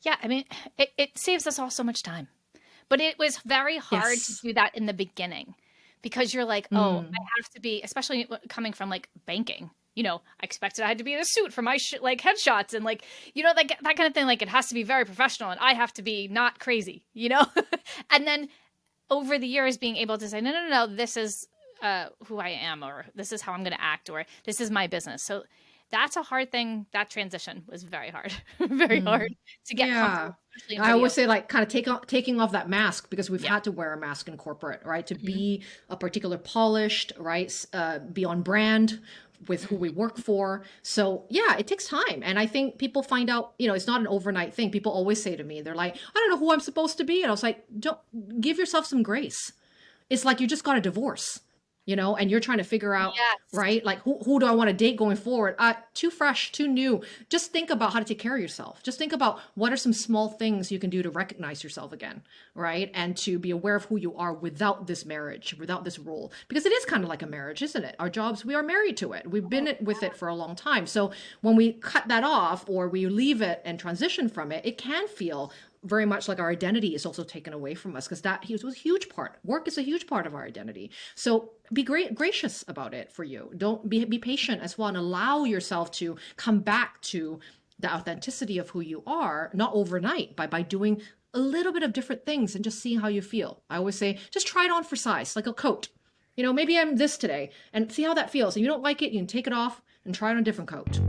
Yeah, I mean, it saves us all so much time. But it was very hard to Yes. do that in the beginning because you're like, "Oh, I Mm. have to be," especially coming from, like, banking, I expected I had to be in a suit for my like, headshots and, like, like, that kind of thing, like, it has to be very professional, and I have to be not crazy, you know? And then over the years being able to say, "No, no, no, no, this is, who I am," or, "This is how I'm gonna act," or, "This is my business." So that's a hard thing. That transition was very hard, very hard Mm. to get Yeah. comfortable, especially in I video. always say like kind of taking off that mask because we've Yeah. had to wear a mask in corporate, right? To Mhm. be a particular polished, right? Be on brand with who we Mhm. work for. So yeah, it takes time. And I think people find out, it's not an overnight thing. People always say to me, they're like, I don't know who I'm supposed to be. And I was like, don't give yourself some grace. It's like you just got a divorce, and you're trying to figure out, Yes. right? Like who do I want to date going forward? Too fresh, too new. Just think about how to take care of yourself. Just think about what are some small things you can do to recognize yourself again, right? And to be aware of who you are without this marriage, without this role. Because it is kind of like a marriage, isn't it? Our jobs, we are married to it. We've been Oh, with it for a long time. So when we cut that off or we leave it and transition from it, it can feel very much like our identity is also taken away from us because that was a huge part. Work is a huge part of our identity. So be gracious about it for you. Don't be patient as well and allow yourself to come back to the authenticity of who you are, not overnight, by doing a little bit of different things and just seeing how you feel. I always say, just try it on for size, like a coat. Maybe I'm this today and see how that feels. If you don't like it, you can take it off and try on a different coat.